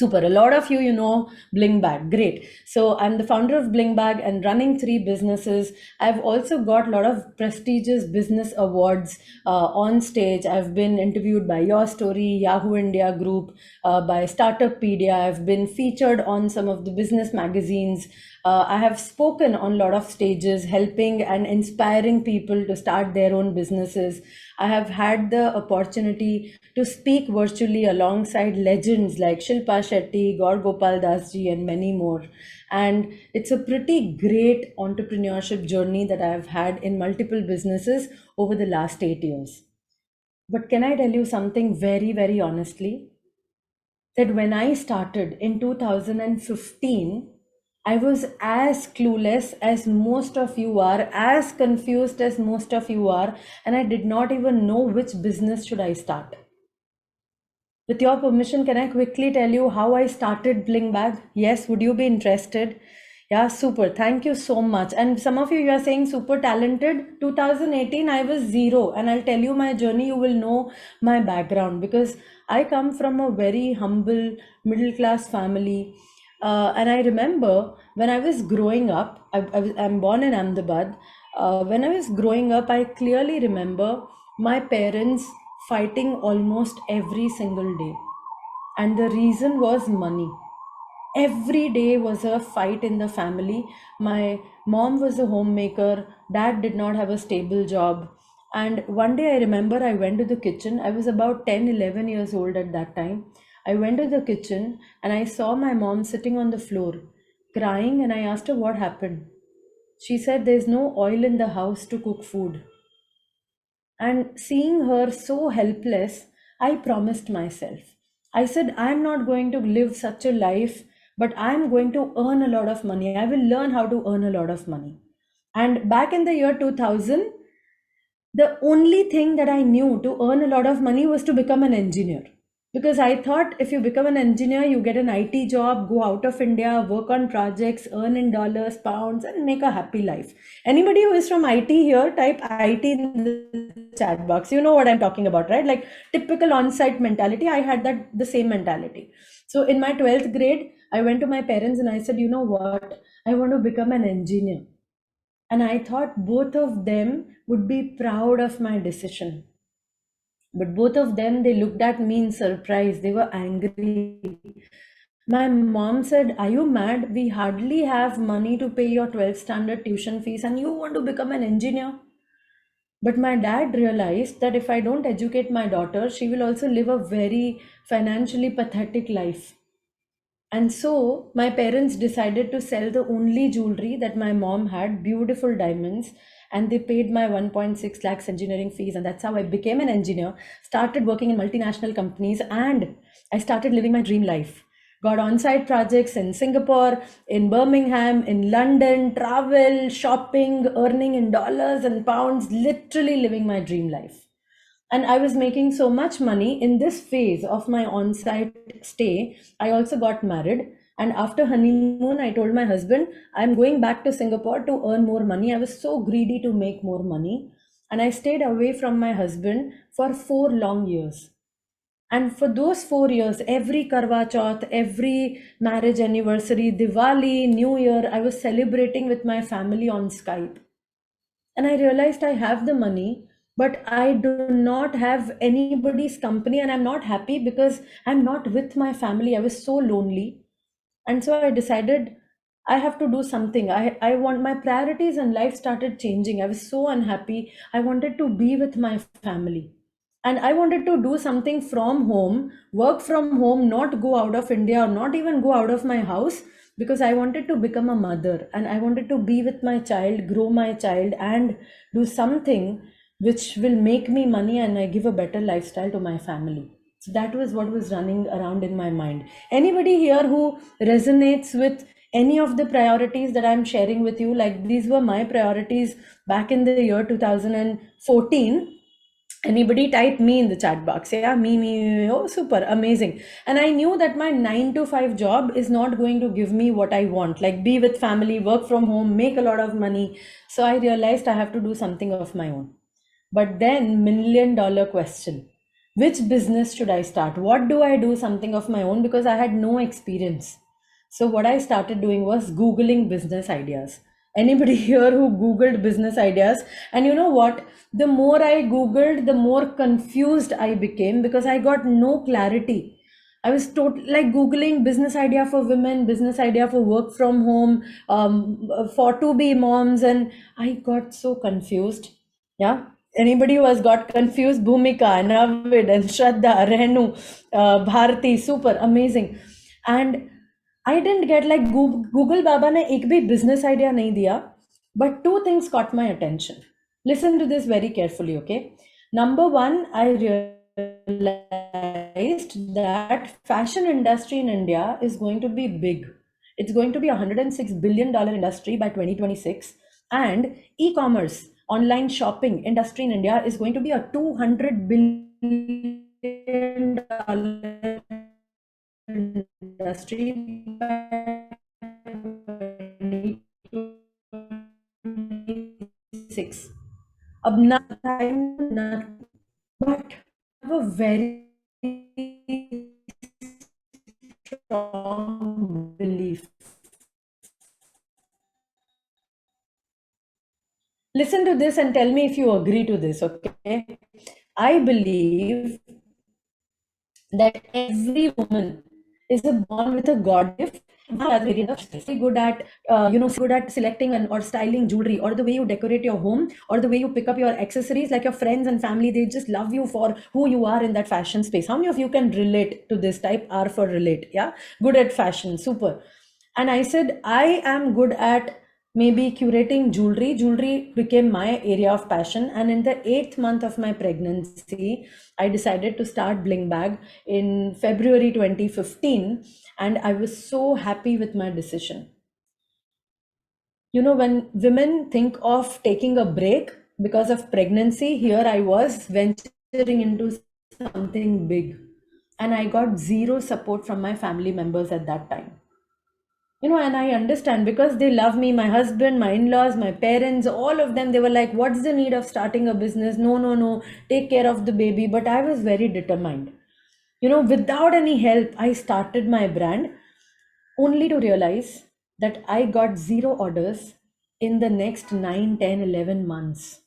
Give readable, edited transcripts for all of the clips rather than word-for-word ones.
Super. A lot of you know Bling Bag. Great. So I'm the founder of Bling Bag and running three businesses. I've also got a lot of prestigious business awards on stage. I've been interviewed by Your Story, Yahoo India Group, by Startuppedia. I've been featured on some of the business magazines. I have spoken on a lot of stages, helping and inspiring people to start their own businesses. I have had the opportunity to speak virtually alongside legends like Shilpa Shetty, Gaur Gopal Das ji, and many more. And it's a pretty great entrepreneurship journey that I've had in multiple businesses over the last 8 years. But can I tell you something very, very honestly? That when I started in 2015, I was as clueless as most of you are, as confused as most of you are, and I did not even know which business should I start. With your permission, can I quickly tell you how I started Bling Bag? Yes, would you be interested? Yeah, super. Thank you so much. And some of you are saying super talented. 2018, I was zero. And I'll tell you my journey. You will know my background because I come from a very humble middle class family. And I remember when I was growing up, I'm born in Ahmedabad. When I was growing up, I clearly remember my parents fighting almost every single day. And the reason was money. Every day was a fight in the family. My mom was a homemaker, dad did not have a stable job. And one day I remember I went to the kitchen. I was about 10, 11 years old at that time. I went to the kitchen and I saw my mom sitting on the floor crying, and I asked her what happened. She said, "There's no oil in the house to cook food." And seeing her so helpless, I promised myself. I said, I'm not going to live such a life, but I'm going to earn a lot of money. I will learn how to earn a lot of money. And back in the year 2000, the only thing that I knew to earn a lot of money was to become an engineer. Because I thought if you become an engineer, you get an IT job, go out of India, work on projects, earn in dollars, pounds, and make a happy life. Anybody who is from IT here, type IT in the chat box. You know what I'm talking about, right? Like typical on site mentality. I had that the same mentality. So in my 12th grade, I went to my parents and I said, you know what? I want to become an engineer. And I thought both of them would be proud of my decision. But both of them, they looked at me in surprise. They were angry. My mom said, "Are you mad? We hardly have money to pay your 12th standard tuition fees, and you want to become an engineer?" But my dad realized that if I don't educate my daughter, she will also live a very financially pathetic life. And so my parents decided to sell the only jewelry that my mom had, beautiful diamonds, and they paid my 1.6 lakhs engineering fees. And that's how I became an engineer, started working in multinational companies, and I started living my dream life. Got on-site projects in Singapore, in Birmingham, in London, travel, shopping, earning in dollars and pounds, literally living my dream life. And I was making so much money in this phase of my on-site stay. I also got married, and after honeymoon I told my husband I'm going back to Singapore to earn more money. I was so greedy to make more money, and I stayed away from my husband for 4 long years. And for those 4 years, every Karwa Chauth, every marriage anniversary, Diwali, New Year, I was celebrating with my family on Skype. And I realized I have the money, but I do not have anybody's company, and I'm not happy because I'm not with my family. I was so lonely. And so I decided I have to do something. I want my priorities in life started changing. I was so unhappy. I wanted to be with my family. And I wanted to do something from home, work from home, not go out of India or not even go out of my house, because I wanted to become a mother and I wanted to be with my child, grow my child, and do something which will make me money and I give a better lifestyle to my family. So that was what was running around in my mind. Anybody here who resonates with any of the priorities that I'm sharing with you? Like these were my priorities back in the year 2014. Anybody type me in the chat box. Yeah, me. Oh, super, amazing. And I knew that my 9 to 5 job is not going to give me what I want, like be with family, work from home, make a lot of money. So I realized I have to do something of my own. But then, $1 million question. Which business should I start? What do I do something of my own? Because I had no experience. So what I started doing was Googling business ideas. Anybody here who Googled business ideas? And you know what? The more I Googled, the more confused I became because I got no clarity. I was like Googling business idea for women, business idea for work from home, for to be moms, and I got so confused. Yeah. Anybody who has got confused, Bhumika, Navid, and Shraddha, Renu, Bharti, super amazing. And I didn't get like Google Baba ne ek bhi business idea nahi diya, but two things caught my attention. Listen to this very carefully, okay? Number one, I realized that fashion industry in India is going to be big. It's going to be a $106 billion industry by 2026, and e-commerce, online shopping industry in India is going to be a $200 billion industry by 2026. अब ना time ना, but I have a very strong belief. Listen to this and tell me if you agree to this, okay? I believe that every woman is born with a god gift. Very good at good at selecting and or styling jewelry, or the way you decorate your home, or the way you pick up your accessories. Like your friends and family, they just love you for who you are in that fashion space. How many of you can relate to this? Type R for relate. Yeah, good at fashion, super. And I said I am good at maybe curating jewelry. Jewelry became my area of passion, and in the 8th month of my pregnancy, I decided to start Bling Bag in February 2015, and I was so happy with my decision. You know, when women think of taking a break because of pregnancy, here I was venturing into something big, and I got zero support from my family members at that time. You know, and I understand because they love me, my husband, my in-laws, my parents, all of them, they were like, what's the need of starting a business? No, no, no, take care of the baby. But I was very determined. You know, without any help, I started my brand, only to realize that I got zero orders in the next 9, 10, 11 months.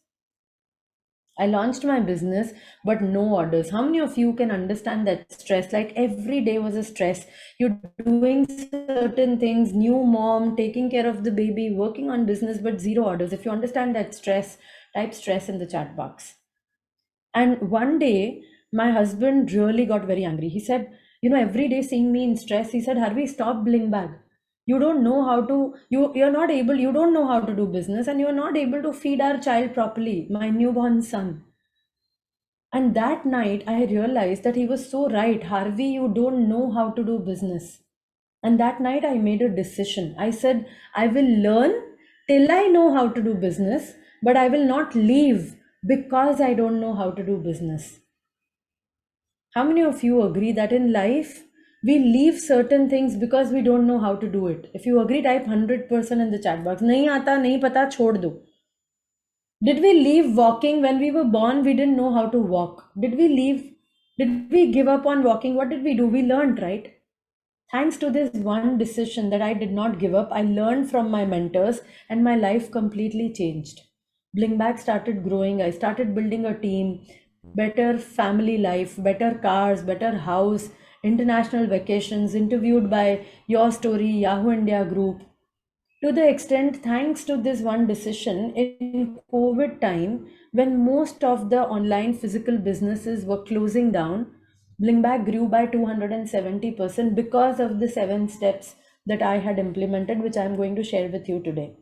I launched my business, but no orders. How many of you can understand that stress? Like every day was a stress. You're doing certain things, new mom, taking care of the baby, working on business, but zero orders. If you understand that stress, type stress in the chat box. And one day, my husband really got very angry. He said, you know, every day seeing me in stress, he said, Harvey, stop Bling Bag. You don't know how to, you're not able, you don't know how to do business, and you're not able to feed our child properly, my newborn son. And that night, I realized that he was so right. Harvey, you don't know how to do business. And that night, I made a decision. I said, I will learn till I know how to do business, but I will not leave because I don't know how to do business. How many of you agree that in life, we leave certain things because we don't know how to do it? If you agree, type 100% in the chat box. Nahi aata, nahi pata, chhod do. Did we leave walking when we were born? We didn't know how to walk. Did we leave? Did we give up on walking? What did we do? We learned, right? Thanks to this one decision that I did not give up, I learned from my mentors and my life completely changed. Blingback started growing. I started building a team, better family life, better cars, better house, international vacations, interviewed by Your Story, Yahoo India Group, to the extent, thanks to this one decision in COVID time, when most of the online physical businesses were closing down, Blingback grew by 270% because of the 7 steps that I had implemented, which I'm going to share with you today.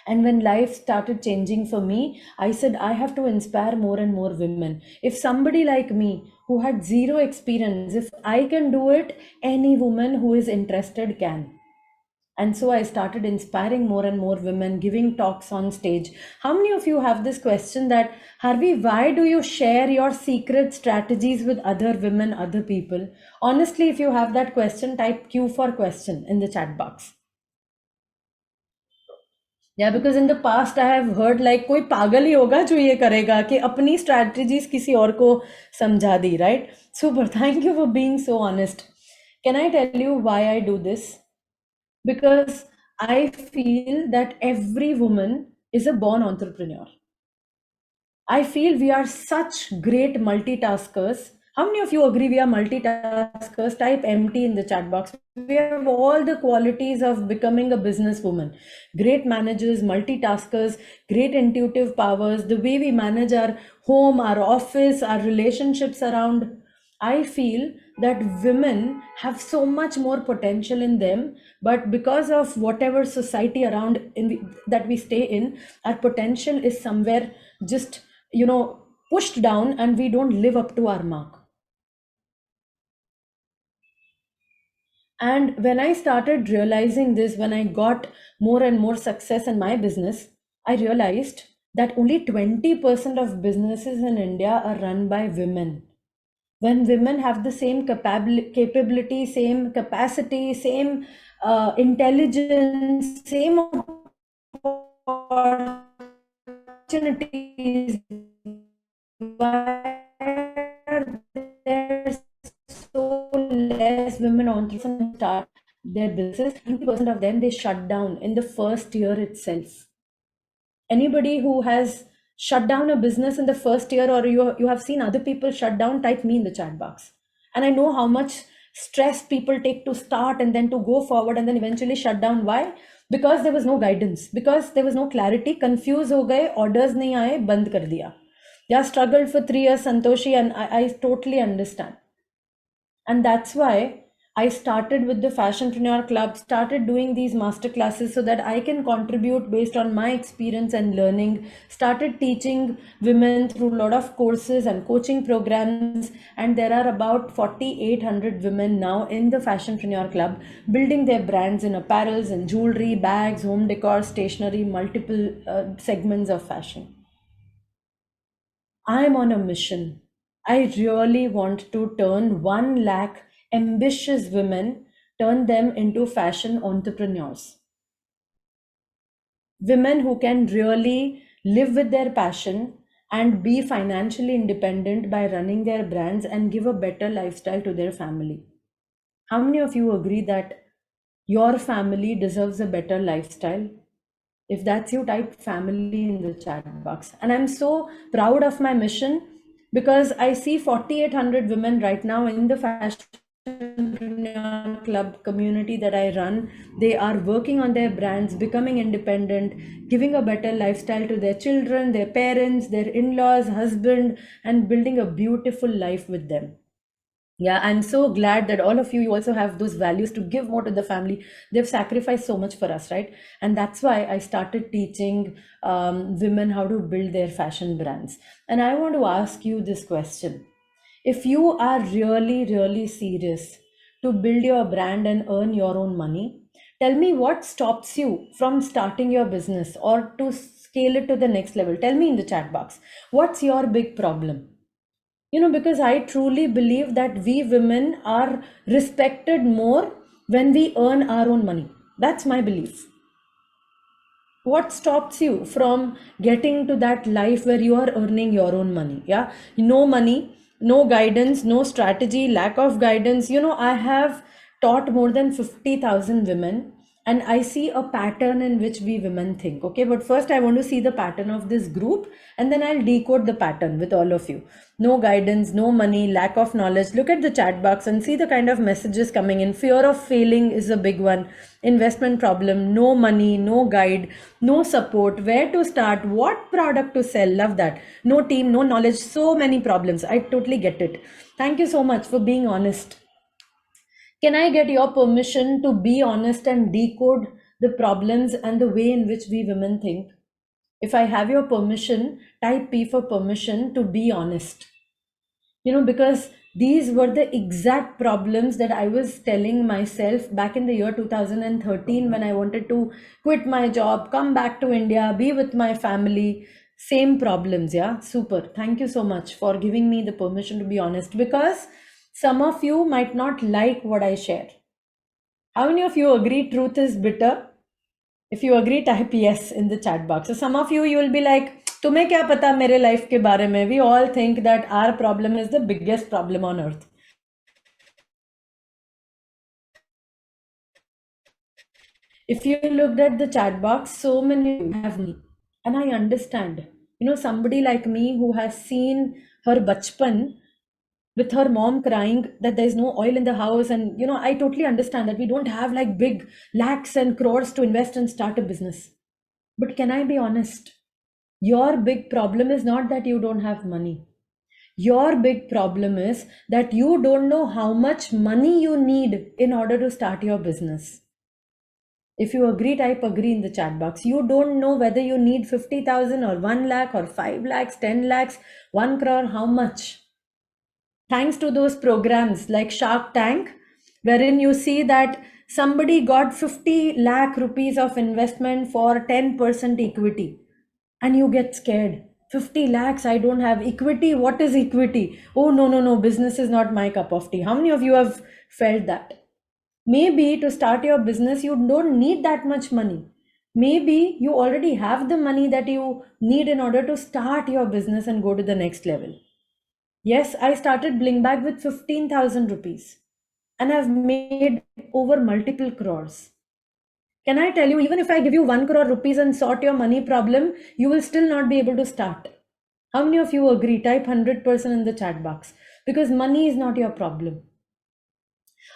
And when life started changing for me, I said, I have to inspire more and more women. If somebody like me who had zero experience, if I can do it, any woman who is interested can. And so I started inspiring more and more women, giving talks on stage. How many of you have this question that, Harvey, why do you share your secret strategies with other women, other people? Honestly, if you have that question, type Q for question in the chat box. या because in the past I have heard like कोई पागल ही होगा जो ये करेगा कि अपनी strategies किसी और को समझा दी, right? Super, thank you for being so honest. Can I tell you why I do this? Because I feel that every woman is a born entrepreneur. I feel we are such great multitaskers. How many of you agree we are multitaskers? Type empty in the chat box. We have all the qualities of becoming a businesswoman. Great managers, multitaskers, great intuitive powers, the way we manage our home, our office, our relationships around. I feel that women have so much more potential in them, but because of whatever society around that we stay in, our potential is somewhere just, pushed down, and we don't live up to our mark. And when I started realizing this, when I got more and more success in my business, I realized that only 20% of businesses in India are run by women. When women have the same capability, same capacity, same intelligence, same opportunities, why are there so less women entrepreneurs start their business? 20% of them, they shut down in the first year itself. Anybody who has shut down a business in the first year, or you have seen other people shut down, type me in the chat box. And I know how much stress people take to start and then to go forward and then eventually shut down. Why? Because there was no guidance, because there was no clarity. Confused ho gaye, orders nahi aaye, band kar diya. Yeah, struggled for 3 years, Santoshi, and I totally understand. And that's why I started with the Fashionpreneur Club, started doing these master classes so that I can contribute based on my experience and learning, started teaching women through a lot of courses and coaching programs. And there are about 4,800 women now in the Fashionpreneur Club, building their brands in apparels and jewelry, bags, home decor, stationery, multiple segments of fashion. I'm on a mission. I really want to turn 1 lakh ambitious women, turn them into fashion entrepreneurs. Women who can really live with their passion and be financially independent by running their brands and give a better lifestyle to their family. How many of you agree that your family deserves a better lifestyle? If that's you, type family in the chat box. And I'm so proud of my mission because I see 4,800 women right now in the Fashionpreneur Club community that I run. They are working on their brands, becoming independent, giving a better lifestyle to their children, their parents, their in laws, husband, and building a beautiful life with them. Yeah, I'm so glad that all of you also have those values to give more to the family. They've sacrificed so much for us, right? And that's why I started teaching women how to build their fashion brands. And I want to ask you this question. If you are really, really serious to build your brand and earn your own money, tell me what stops you from starting your business or to scale it to the next level. Tell me in the chat box. What's your big problem? Because I truly believe that we women are respected more when we earn our own money. That's my belief. What stops you from getting to that life where you are earning your own money? Yeah, no money, no guidance, no strategy, lack of guidance. I have taught more than 50,000 women, and I see a pattern in which we women think. Okay, but first I want to see the pattern of this group, and then I'll decode the pattern with all of you. No guidance, no money, lack of knowledge. Look at the chat box and see the kind of messages coming in. Fear of failing is a big one. Investment problem, no money, no guide, no support, where to start, what product to sell. Love that. No team, no knowledge, so many problems. I totally get it. Thank you so much for being honest. Can I get your permission to be honest and decode the problems and the way in which we women think? If I have your permission, type P for permission to be honest. Because these were the exact problems that I was telling myself back in the year 2013 when I wanted to quit my job, come back to India, be with my family. Same problems. Yeah, super. Thank you so much for giving me the permission to be honest, because some of you might not like what I share. How many of you agree truth is bitter? If you agree, type yes in the chat box. So some of you, you will be like, तुम्हें क्या पता मेरे life के बारे में? We all think that our problem is the biggest problem on earth. If you looked at the chat box, so many have me. And I understand. Somebody like me who has seen her bachpan with her mom crying that there's no oil in the house. And, I totally understand that we don't have like big lakhs and crores to invest and start a business. But can I be honest? Your big problem is not that you don't have money. Your big problem is that you don't know how much money you need in order to start your business. If you agree, type agree in the chat box. You don't know whether you need 50,000 or 1 lakh or 5 lakhs, 10 lakhs, 1 crore, how much. Thanks to those programs like Shark Tank, wherein you see that somebody got 50 lakh rupees of investment for 10% equity, and you get scared. 50 lakhs, I don't have equity. What is equity? Oh, no, no, no, business is not my cup of tea. How many of you have felt that? Maybe to start your business, you don't need that much money. Maybe you already have the money that you need in order to start your business and go to the next level. Yes, I started Bling Bag with 15,000 rupees and I've made over multiple crores. Can I tell you, even if I give you 1 crore rupees and sort your money problem, you will still not be able to start. How many of you agree? Type 100% in the chat box, because money is not your problem.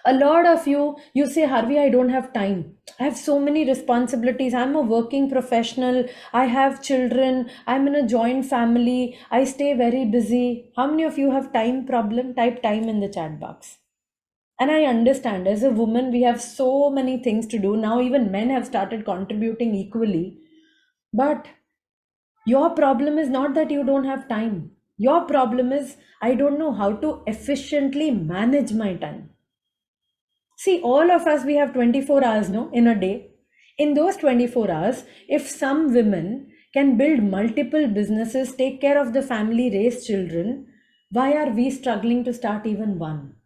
A lot of you say, Harvey, I don't have time. I have so many responsibilities. I'm a working professional. I have children. I'm in a joint family. I stay very busy. How many of you have time problem? Type time in the chat box. And I understand, as a woman, we have so many things to do now. Even men have started contributing equally. But your problem is not that you don't have time. Your problem is, I don't know how to efficiently manage my time. See, all of us, we have 24 hours, no, in a day. In those 24 hours, if some women can build multiple businesses, take care of the family, raise children, why are we struggling to start even one?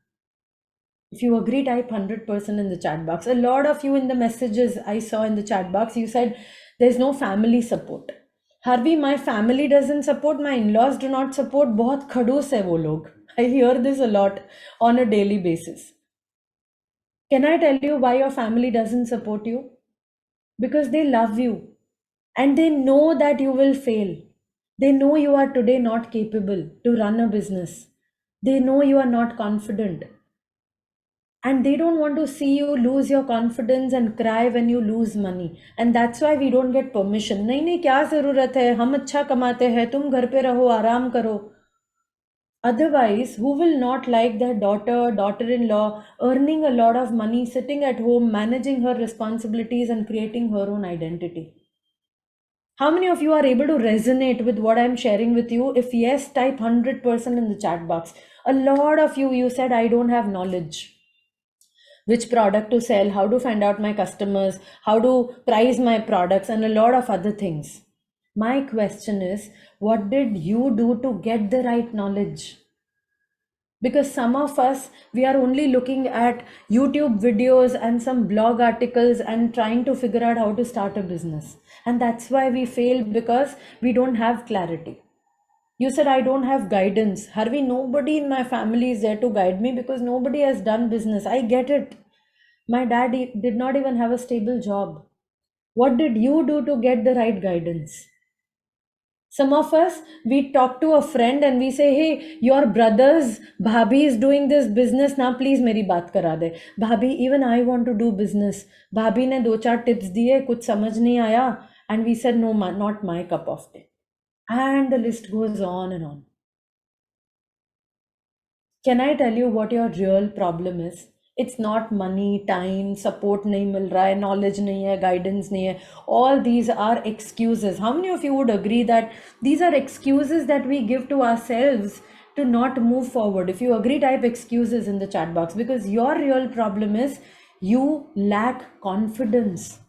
If you agree, type 100% in the chat box. A lot of you in the messages I saw in the chat box, you said there's no family support. Harvey, my family doesn't support, my in-laws do not support. बहुत खड़ूस है वो लोग. I hear this a lot on a daily basis. Can I tell you why your family doesn't support you? Because they love you and they know that you will fail. They know you are today not capable to run a business. They know you are not confident. And they don't want to see you lose your confidence and cry when you lose money. And that's why we don't get permission. नहीं नहीं क्या ज़रूरत है, हम अच्छा कमाते हैं, तुम घर पे रहो, आराम करो. Otherwise, who will not like their daughter, daughter-in-law earning a lot of money, sitting at home, managing her responsibilities and creating her own identity? How many of you are able to resonate with what I'm sharing with you? If yes, type 100% in the chat box. A lot of you said, I don't have knowledge. Which product to sell, how to find out my customers, how to price my products, and a lot of other things. My question is, what did you do to get the right knowledge? Because some of us, we are only looking at YouTube videos and some blog articles and trying to figure out how to start a business. And that's why we fail, because we don't have clarity. You said, I don't have guidance. Harvey, nobody in my family is there to guide me because nobody has done business. I get it. My dad did not even have a stable job. What did you do to get the right guidance? Some of us, we talk to a friend and we say, hey, your brother's bhabhi is doing this business. Now, please, meri baat kara de. Bhabhi, even I want to do business. Bhabhi ne do char tips diye, kuch samajh nahi aaya. And we said, no, not my cup of tea. And the list goes on and on. Can I tell you what your real problem is? It's not money, time, support nahi mil raha hai, knowledge nahi hai, guidance nahi hai. All these are excuses. How many of you would agree that these are excuses that we give to ourselves to not move forward? If you agree, type excuses in the chat box, because your real problem is you lack confidence.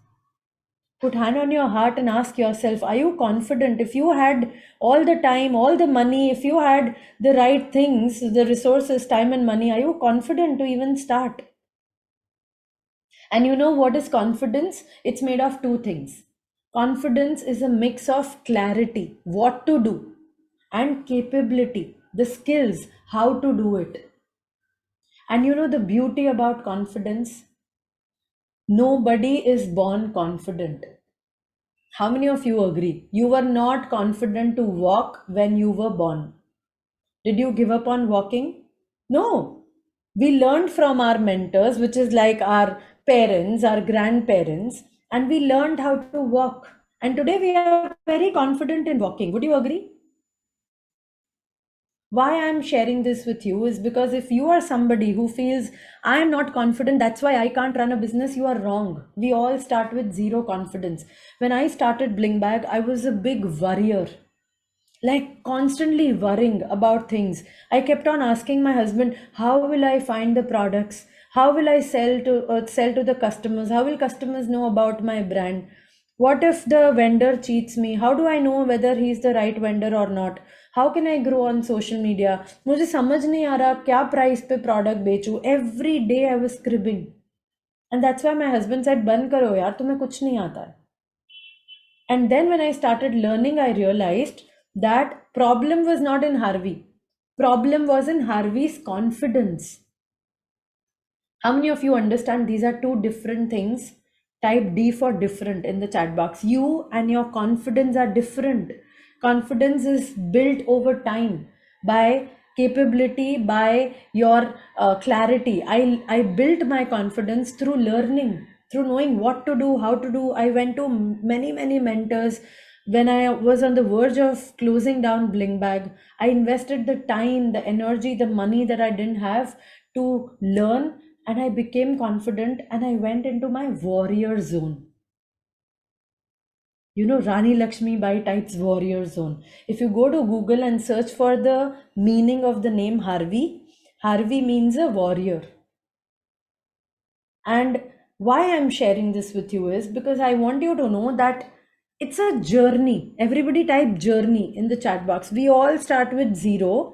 Put hand on your heart and ask yourself, are you confident? If you had all the time, all the money, if you had the right things, the resources, time and money, are you confident to even start? And you know what is confidence? It's made of two things. Confidence is a mix of clarity, what to do, and capability, the skills, how to do it. And you know the beauty about confidence? Nobody is born confident. How many of you agree? You were not confident to walk when you were born. Did you give up on walking? No. We learned from our mentors, which is like our parents, our grandparents, and we learned how to walk. And today we are very confident in walking. Would you agree? Why I'm sharing this with you is because if you are somebody who feels I am not confident, that's why I can't run a business, you are wrong. We all start with zero confidence. When I started Bling Bag, I was a big worrier, like constantly worrying about things. I kept on asking my husband, how will I find the products? How will I sell to the customers? How will customers know about my brand? What if the vendor cheats me? How do I know whether he's the right vendor or not? How can I grow on social media? मुझे समझ नहीं आ रहा क्या price पे product बेचूं. Every day I was scribbling. And that's why my husband said, बंद करो यार, तुम्हें कुछ नहीं आता है. And then when I started learning, I realized that problem was not in Harvey. Problem was in Harvey's confidence. How many of you understand these are two different things? Type D for different in the chat box. You and your confidence are different. Confidence is built over time by capability, by your clarity. I built my confidence through learning, through knowing what to do, how to do. I went to many mentors. When I was on the verge of closing down Bling Bag, I invested the time, the energy, the money that I didn't have to learn, and I became confident and I went into my warrior zone. You know, Rani Lakshmi Bai types warrior zone. If you go to Google and search for the meaning of the name Harvey, Harvey means a warrior. And why I'm sharing this with you is because I want you to know that it's a journey. Everybody type journey in the chat box. We all start with zero,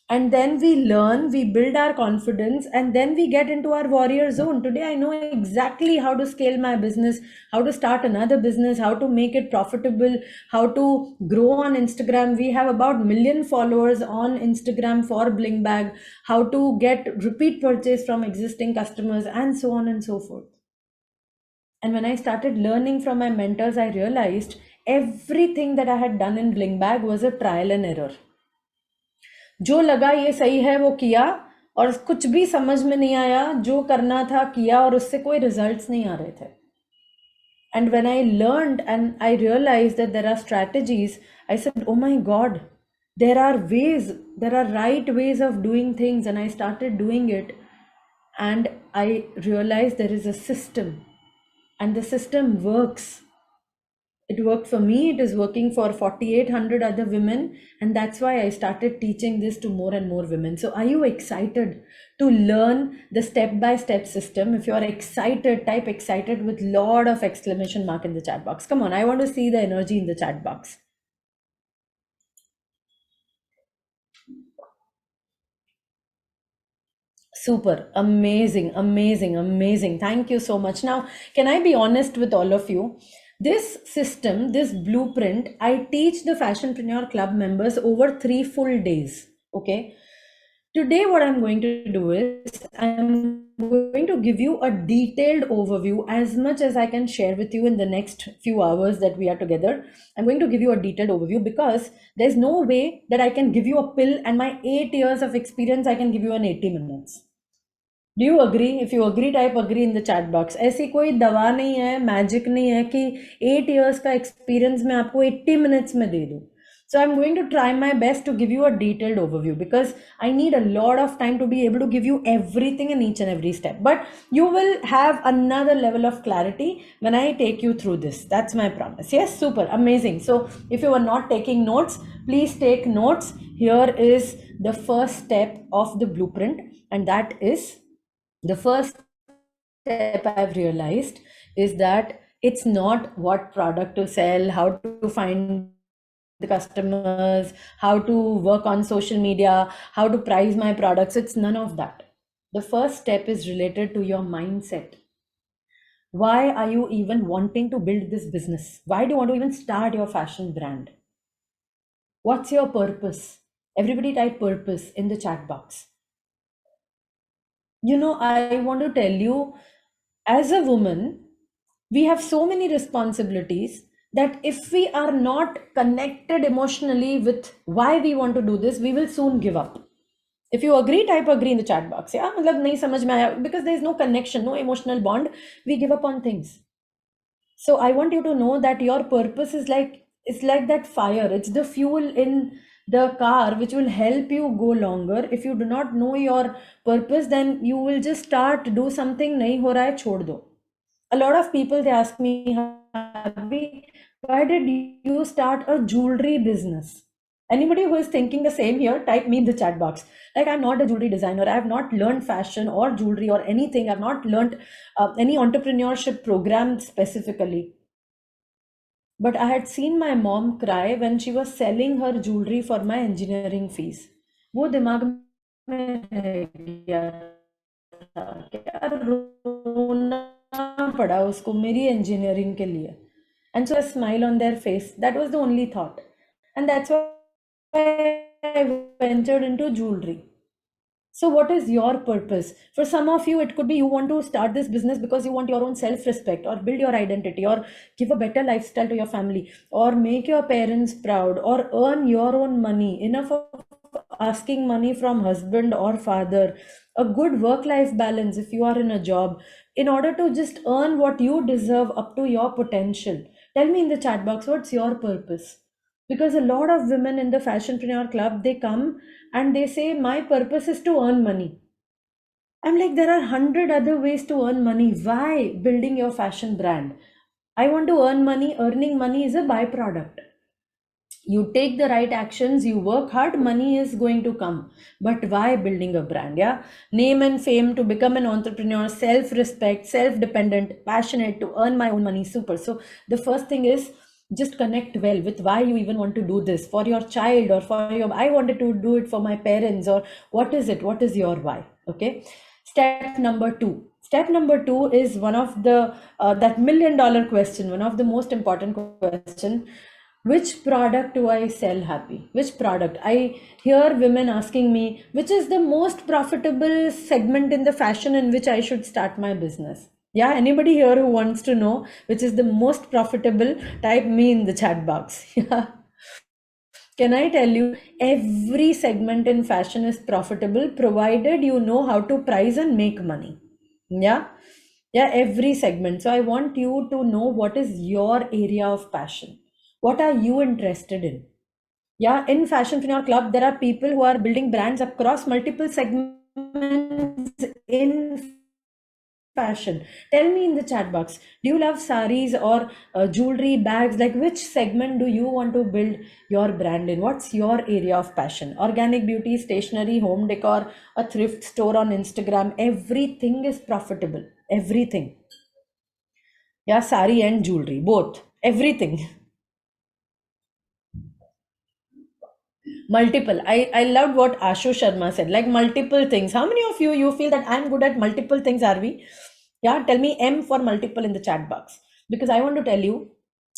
and then we learn, we build our confidence, and then we get into our warrior zone. Today I know exactly how to scale my business, how to start another business, how to make it profitable, how to grow on Instagram. We have about 1 million followers on Instagram for Bling Bag, how to get repeat purchase from existing customers, and so on and so forth. And when I started learning from my mentors, I realized everything that I had done in Bling Bag was a trial and error. जो लगा ये सही है वो किया, और कुछ भी समझ में नहीं आया, जो करना था किया और उससे कोई रिजल्ट्स नहीं आ रहे थे. And when I learned and I realized that there are strategies, I said, oh my God, there are ways, there are right ways of doing things. And I started doing it. And I realized there is a system, and the system works. It worked for me, it is working for 4,800 other women, and that's why I started teaching this to more and more women. So are you excited to learn the step by step system? If you're excited, type excited with lot of exclamation mark in the chat box. Come on, I want to see the energy in the chat box. Super, amazing, amazing, amazing. Thank you so much. Now, can I be honest with all of you? This system, this blueprint, I teach the Fashionpreneur Club members over 3 full days. Okay. Today, what I'm going to do is I'm going to give you a detailed overview as much as I can share with you in the next few hours that we are together. I'm going to give you a detailed overview because there's no way that I can give you a pill and my 8 years of experience, I can give you in 80 minutes. Do you agree? If you agree type agree in the chat box. ऐसी कोई दवा नहीं है, magic नहीं है कि 8 years का experience मैं आपको 80 minutes में दे दूँ. So I'm going to try my best to give you a detailed overview because I need a lot of time to be able to give you everything in each and every step. But you will have another level of clarity when I take you through this. That's my promise. Yes, super, amazing. So if you are not taking notes, please take notes. Here is the first step of the blueprint, and that is the first step I've realized is that it's not what product to sell, how to find the customers, how to work on social media, how to price my products. It's none of that. The first step is related to your mindset. Why are you even wanting to build this business? Why do you want to even start your fashion brand? What's your purpose? Everybody type purpose in the chat box. I want to tell you, as a woman, we have so many responsibilities that if we are not connected emotionally with why we want to do this, we will soon give up. If you agree, type agree in the chat box. Yeah, मतलब नहीं समझ में आया, because there is no connection, no emotional bond, we give up on things. So I want you to know that your purpose is like, it's like that fire. It's the fuel in the car which will help you go longer. If you do not know your purpose, then you will just start do something नहीं हो रहा है छोड़ दो. A lot of people, they ask me, "Abhi, why did you start a jewelry business?" Anybody who is thinking the same here, type me in the chat box. Like, I'm not a jewelry designer. I have not learned fashion or jewelry or anything. I've not learned any entrepreneurship program specifically. But I had seen my mom cry when she was selling her jewelry for my engineering fees. वो दिमाग में रह गया था, क्या रोना पड़ा उसको मेरी engineering के लिए. And so a smile on their face, that was the only thought. And that's why I ventured into jewelry. So, what is your purpose? For some of you, it could be you want to start this business because you want your own self respect, or build your identity, or give a better lifestyle to your family, or make your parents proud, or earn your own money. Enough of asking money from husband or father. A good work life balance if you are in a job, in order to just earn what you deserve up to your potential. Tell me in the chat box, what's your purpose? Because a lot of women in the Fashionpreneur Club, they come and they say, my purpose is to earn money. I'm like, there are 100 other ways to earn money. Why building your fashion brand? I want to earn money. Earning money is a byproduct. You take the right actions, you work hard, money is going to come. But why building a brand? Yeah, name and fame, to become an entrepreneur, self-respect, self-dependent, passionate, to earn my own money. Super. So the first thing is, just connect well with why you even want to do this for your child, or for your, I wanted to do it for my parents, or what is it, what is your why? Okay. Step number two is one of the that $1 million question, one of the most important question. Which product do I sell happy? Which product? I hear women asking me, which is the most profitable segment in the fashion in which I should start my business? Yeah, anybody here who wants to know which is the most profitable, type me in the chat box. Yeah. Can I tell you, every segment in fashion is profitable provided you know how to price and make money. Yeah. Yeah, every segment. So I want you to know what is your area of passion. What are you interested in? Yeah, in Fashionpreneur Club, there are people who are building brands across multiple segments in fashion. Tell me in the chat box, do you love saris or jewelry, bags? Like, which segment do you want to build your brand in? What's your area of passion? Organic beauty, stationery, home decor, a thrift store on Instagram. Everything is profitable. Everything. Yeah, sari and jewelry, both. Everything. Multiple. I loved what Ashu Sharma said, like multiple things. How many of you feel that I'm good at multiple things, are we? Yeah, tell me M for multiple in the chat box. Because I want to tell you,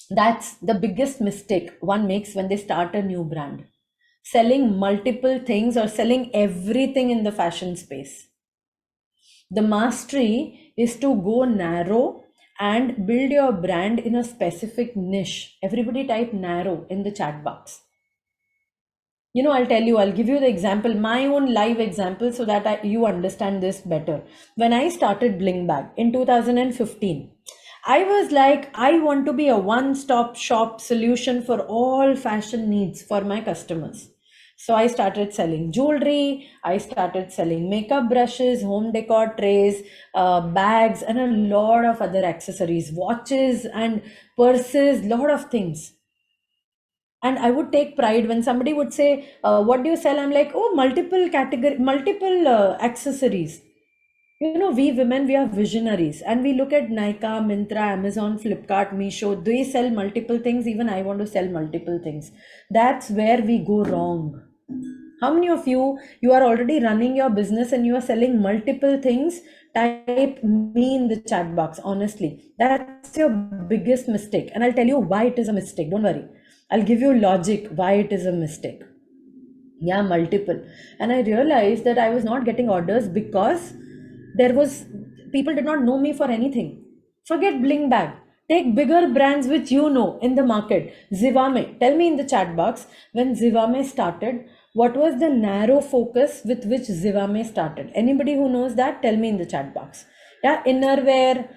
that's the biggest mistake one makes when they start a new brand. Selling multiple things or selling everything in the fashion space. The mastery is to go narrow and build your brand in a specific niche. Everybody type narrow in the chat box. I'll tell you, I'll give you the example, my own live example, so that you understand this better. When I started Bling Bag in 2015, I was like, I want to be a one-stop shop solution for all fashion needs for my customers. So I started selling jewelry, I started selling makeup brushes, home decor trays, bags, and a lot of other accessories, watches and purses, lot of things. And I would take pride when somebody would say, what do you sell? I'm like, oh, multiple category, multiple accessories. We women, we are visionaries, and we look at Nykaa, Myntra, Amazon, Flipkart, Meesho. They sell multiple things. Even I want to sell multiple things. That's where we go wrong. How many of you are already running your business and you are selling multiple things? Type me in the chat box. Honestly, that's your biggest mistake, and I'll tell you why it is a mistake. Don't worry, I'll give you logic why it is a mistake. Yeah, multiple. And I realized that I was not getting orders because there was people did not know me for anything. Forget bling bag, take bigger brands which you know in the market. Zivame, tell me in the chat box, when Zivame started, what was the narrow focus with which Zivame started? Anybody who knows that, tell me in the chat box. Yeah, innerwear,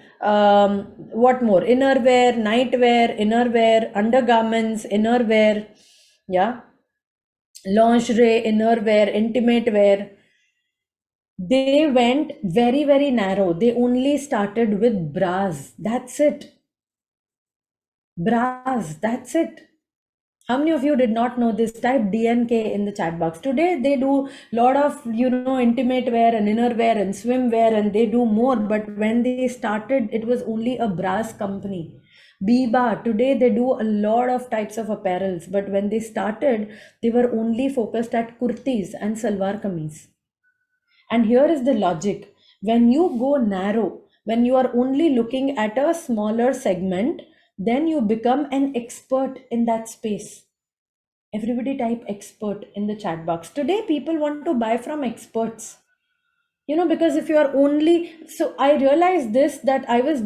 what more, innerwear, nightwear, innerwear, undergarments, innerwear. Yeah, lingerie, innerwear, intimate wear. They went very, very narrow. They only started with bras. That's it. Bras. That's it. How many of you did not know this? Type DNK in the chat box. Today they do lot of intimate wear and inner wear and swimwear, and they do more. But when they started, it was only a bras company. Biba, today they do a lot of types of apparels, but when they started, they were only focused at kurtis and salwar kameez. And here is the logic. When you go narrow, when you are only looking at a smaller segment, then you become an expert in that space. Everybody type expert in the chat box. Today, people want to buy from experts. Because if you are only, so I realized this, that I was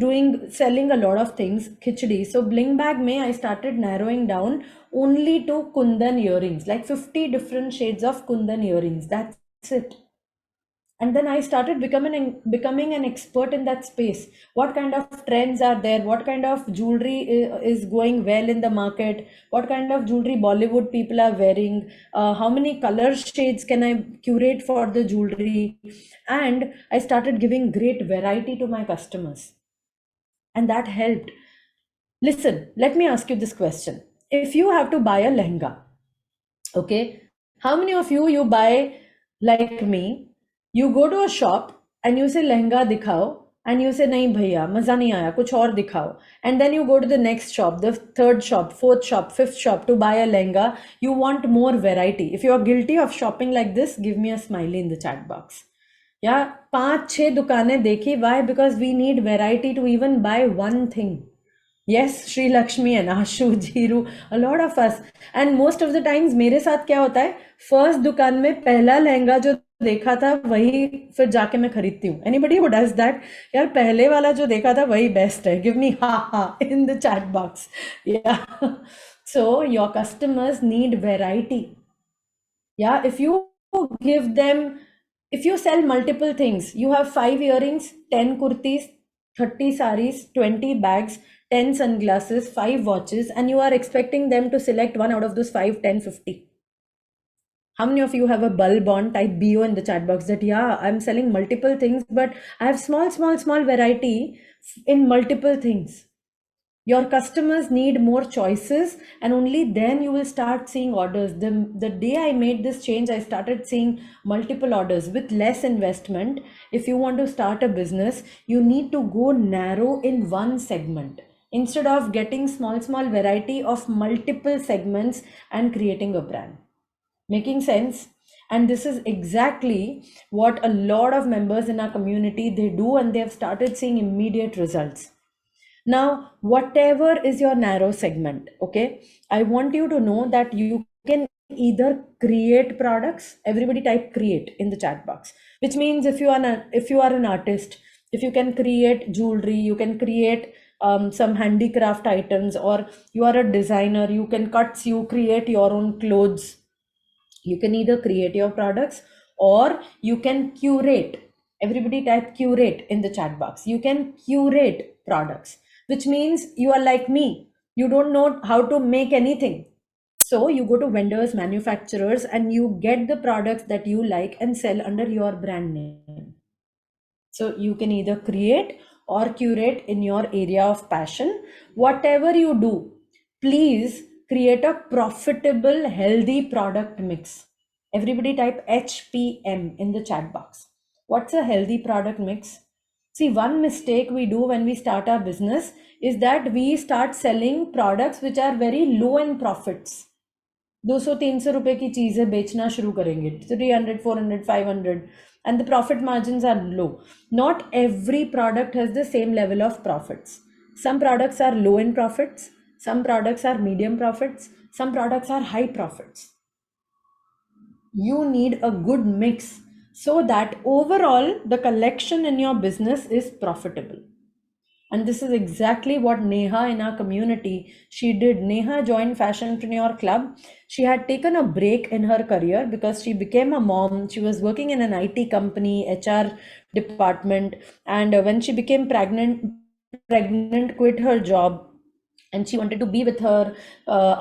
selling a lot of things, khichdi. So bling bag may I started narrowing down only to kundan earrings, like 50 different shades of kundan earrings. That's it. And then I started becoming an expert in that space. What kind of trends are there? What kind of jewelry is going well in the market? What kind of jewelry Bollywood people are wearing? How many color shades can I curate for the jewelry? And I started giving great variety to my customers, and that helped. Listen, let me ask you this question. If you have to buy a lehenga, okay, how many of you buy like me? You go to a shop and you say lehenga dikhao, and you say nahi bhaiya maza nahi aaya, kuch aur dikhao. And then you go to the next shop, the third shop, fourth shop, fifth shop to buy a lehenga. You want more variety. If you are guilty of shopping like this, give me a smiley in the chat box. Yeah, 5-6 दुकानें देखी. Why? Because we need variety to even buy one thing. Yes, Sri Lakshmi and Ashu, Jiru, a lot of us. And most of the times मेरे साथ क्या होता है, first दुकान में पहला लहंगा जो देखा था वही फिर जाके मैं खरीदती हूँ. Anybody who does that? यार पहले वाला जो देखा था वही बेस्ट है. Give me ha ha in the chat box. Yeah. So your customers need variety. Yeah, if you give them, if you sell multiple things, you have 5 earrings, 10 kurtis, 30 saris, 20 bags, 10 sunglasses, 5 watches, and you are expecting them to select one out of those 5, 10, 50. How many of you have a bulb on? Type BO in the chat box that, yeah, I'm selling multiple things, but I have small variety in multiple things. Your customers need more choices, and only then you will start seeing orders. The day I made this change, I started seeing multiple orders with less investment. If you want to start a business, you need to go narrow in one segment instead of getting small variety of multiple segments and creating a brand. Making sense? And this is exactly what a lot of members in our community they do, and they have started seeing immediate results. Now, whatever is your narrow segment, okay, I want you to know that you can either create products. Everybody type create in the chat box, which means if you are an artist, if you can create jewelry, you can create some handicraft items, or you are a designer, you can create your own clothes. You can either create your products or you can curate. Everybody type curate in the chat box. You can curate products, which means you are like me. You don't know how to make anything. So you go to vendors, manufacturers, and you get the products that you like and sell under your brand name. So you can either create or curate in your area of passion. Whatever you do, please create a profitable, healthy product mix. Everybody type HPM in the chat box. What's a healthy product mix? See, one mistake we do when we start our business is that we start selling products which are very low in profits. ₹200-300 की चीजें बेचना शुरू करेंगे, 300, 400, 500, and the profit margins are low. Not every product has the same level of profits. Some products are low in profits, some products are medium profits, some products are high profits. You need a good mix so that overall the collection in your business is profitable. And this is exactly what Neha in our community, she did. Neha joined Fashionpreneur Club. She had taken a break in her career because she became a mom. She was working in an IT company, HR department. And when she became pregnant, quit her job, and she wanted to be with her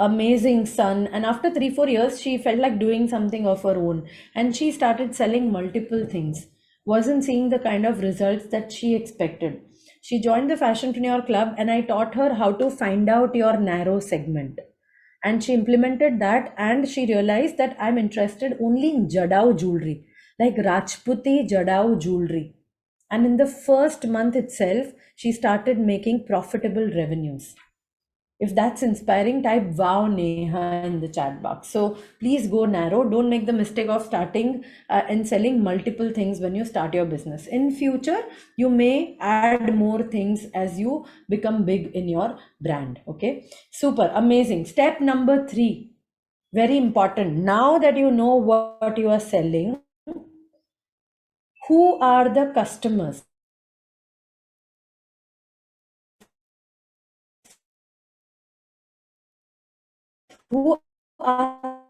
amazing son. And after 3-4 years she felt like doing something of her own, and she started selling multiple things. Wasn't seeing the kind of results that she expected. She joined the Fashionpreneur Club, and I taught her how to find out your narrow segment, and she implemented that. And she realized that I'm interested only in jadao jewelry, like Rajputi jadao jewelry. And in the first month itself she started making profitable revenues. If that's inspiring, type wow Neha in the chat box. So please go narrow. Don't make the mistake of starting and selling multiple things when you start your business. In future, you may add more things as you become big in your brand. Okay, super amazing. Step number 3, very important. Now that you know what you are selling, who are the customers? Who are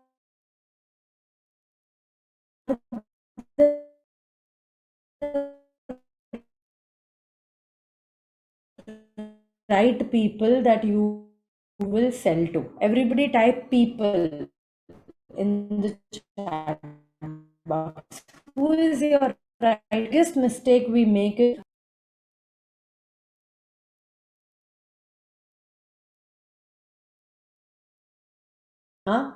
the right people that you will sell to? Everybody type people in the chat box. Who is your right? Biggest mistake we make is, huh?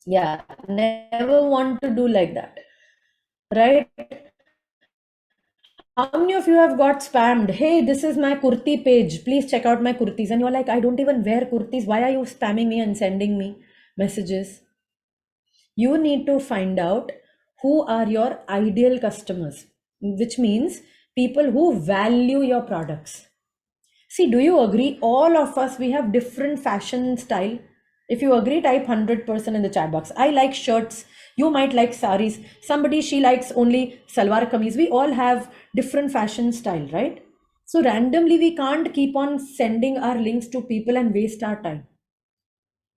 Yeah, never want to do like that, right? How many of you have got spammed? Hey, this is my kurti page. Please check out my kurtis. And you're like, I don't even wear kurtis. Why are you spamming me and sending me messages? You need to find out who are your ideal customers, which means people who value your products. See, do you agree? All of us, we have different fashion style. If you agree, type 100% in the chat box. I like shirts. You might like saris. Somebody, she likes only salwar kameez. We all have different fashion style, right? So randomly, we can't keep on sending our links to people and waste our time.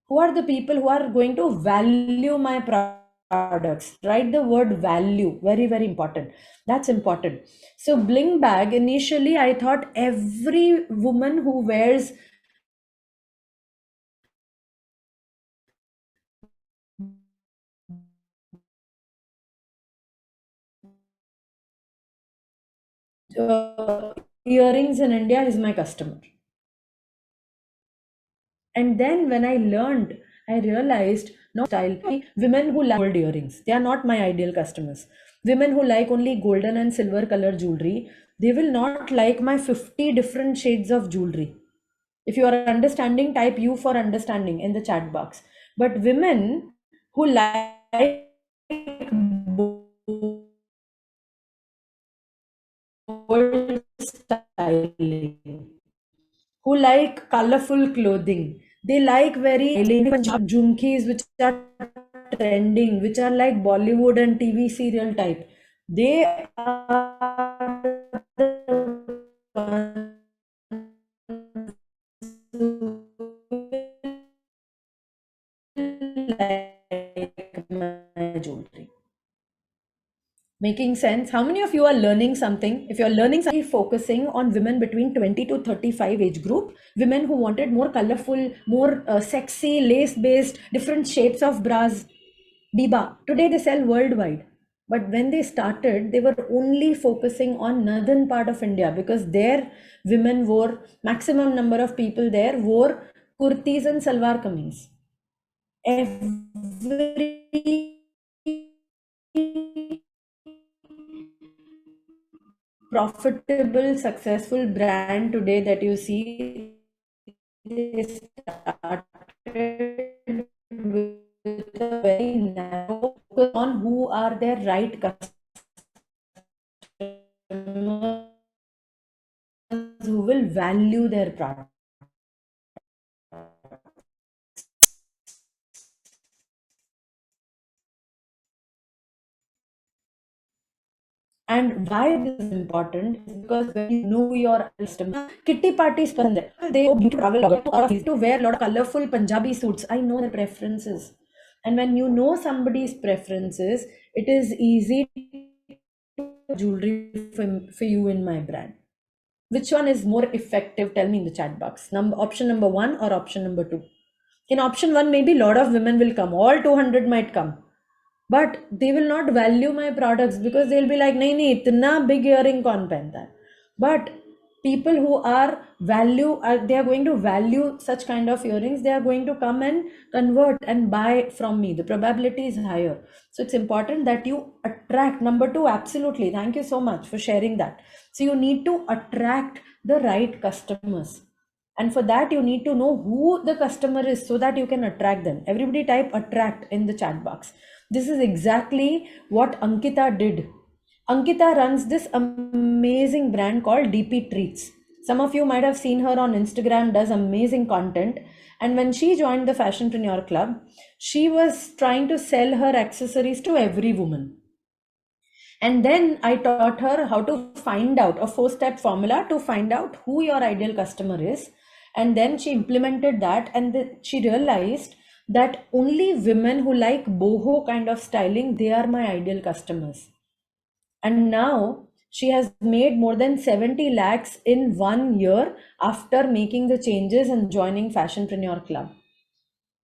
Who are the people who are going to value my products? Write the word value, very very important. That's important. So bling bag, initially I thought every woman who wears earrings in India is my customer. And then when I learned, I realized no style. Women who like gold earrings, they are not my ideal customers. Women who like only golden and silver color jewelry, they will not like my 50 different shades of jewelry. If you are understanding, type U for understanding in the chat box. But women who like bold styling, who like colorful clothing. They like very Punjab jhumkis, which are trending, which are like Bollywood and TV serial type. They are the ones who like my jewelry. Making sense? How many of you are learning something? If you're learning something, focusing on women between 20 to 35 age group, women who wanted more colorful, more sexy, lace-based, different shapes of bras. Biba. Today they sell worldwide. But when they started, they were only focusing on northern part of India because there women wore, maximum number of people there wore kurtis and salwar kameez. Every profitable, successful brand today that you see, they started with a very narrow focus on who are their right customers who will value their product. And why this is important is because when you know your customer, kitty parties पसंद है. They go beauty travel or to wear a lot of colorful Punjabi suits. I know their preferences. And when you know somebody's preferences, it is easy to jewelry for you in my brand. Which one is more effective? Tell me in the chat box. Option number one or option number two? In option one, maybe a lot of women will come. All 200 might come. But they will not value my products because they'll be like, nahi, nahi, itna big earring kaun pehenta hai. But people who are they are going to value such kind of earrings. They are going to come and convert and buy from me. The probability is higher. So it's important that you attract. Number two, absolutely. Thank you so much for sharing that. So you need to attract the right customers. And for that, you need to know who the customer is so that you can attract them. Everybody type attract in the chat box. This is exactly what Ankita did. Ankita runs this amazing brand called DP Treats. Some of you might have seen her on Instagram, does amazing content. And when she joined the Fashionpreneur Club, she was trying to sell her accessories to every woman. And then I taught her how to find out a 4-step formula to find out who your ideal customer is. And then she implemented that, and she realized that only women who like boho kind of styling, they are my ideal customers. And now she has made more than 70 lakhs in 1 year after making the changes and joining Fashionpreneur Club.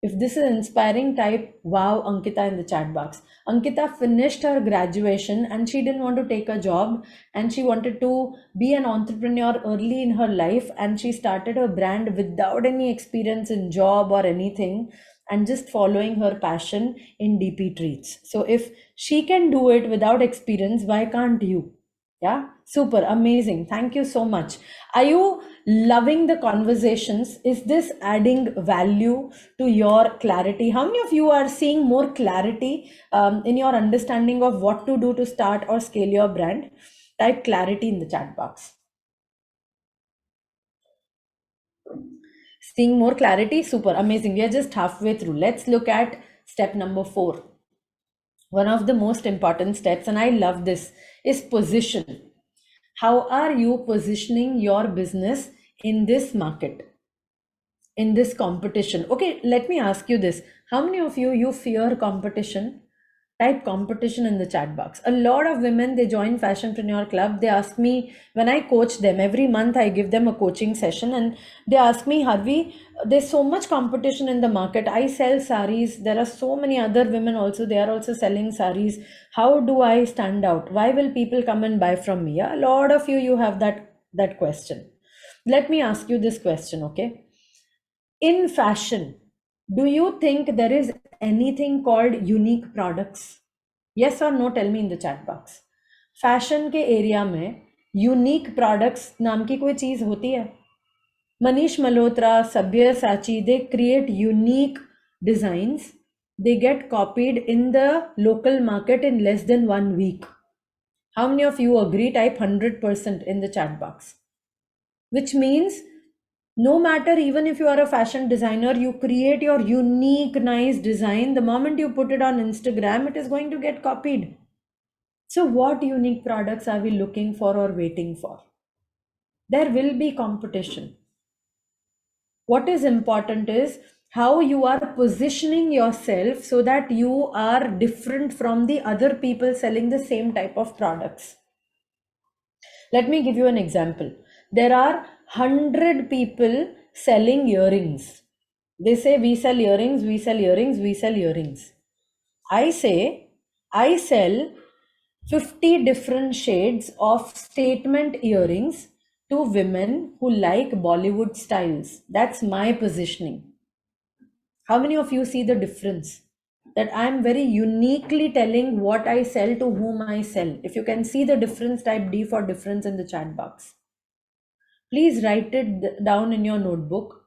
If this is inspiring, type wow Ankita in the chat box. Ankita finished her graduation and she didn't want to take a job and she wanted to be an entrepreneur early in her life, and she started her brand without any experience in job or anything and just following her passion in DP Treats. So if she can do it without experience, why can't you? Yeah, super amazing. Thank you so much. Are you loving the conversations? Is this adding value to your clarity? How many of you are seeing more clarity in your understanding of what to do to start or scale your brand? Type clarity in the chat box. Seeing more clarity? Super amazing. We are just halfway through. Let's look at step number 4. One of the most important steps, and I love this, is position. How are you positioning your business in this market, in this competition? Okay, let me ask you this. How many of you fear competition? Type competition in the chat box. A lot of women, they join Fashionpreneur Club. They ask me, when I coach them, every month I give them a coaching session, and they ask me, Harvi, there's so much competition in the market. I sell saris. There are so many other women also. They are also selling saris. How do I stand out? Why will people come and buy from me? Yeah, a lot of you have that question. Let me ask you this question, okay? In fashion, do you think there is anything called unique products? Yes or no? Tell me in the chat box. Fashion के area में unique products नाम की कोई चीज होती है? Manish Malhotra, Sabyasachi, they create unique designs. They get copied in the local market in less than 1 week. How many of you agree? Type 100% in the chat box. Which means no matter, even if you are a fashion designer, you create your unique, nice design. The moment you put it on Instagram, it is going to get copied. So what unique products are we looking for or waiting for? There will be competition. What is important is how you are positioning yourself so that you are different from the other people selling the same type of products. Let me give you an example. There are 100 people selling earrings. They say, we sell earrings, we sell earrings, we sell earrings. I say, I sell 50 different shades of statement earrings to women who like Bollywood styles. That's my positioning. How many of you see the difference? That I'm very uniquely telling what I sell to whom I sell. If you can see the difference, type D for difference in the chat box. Please write it down in your notebook.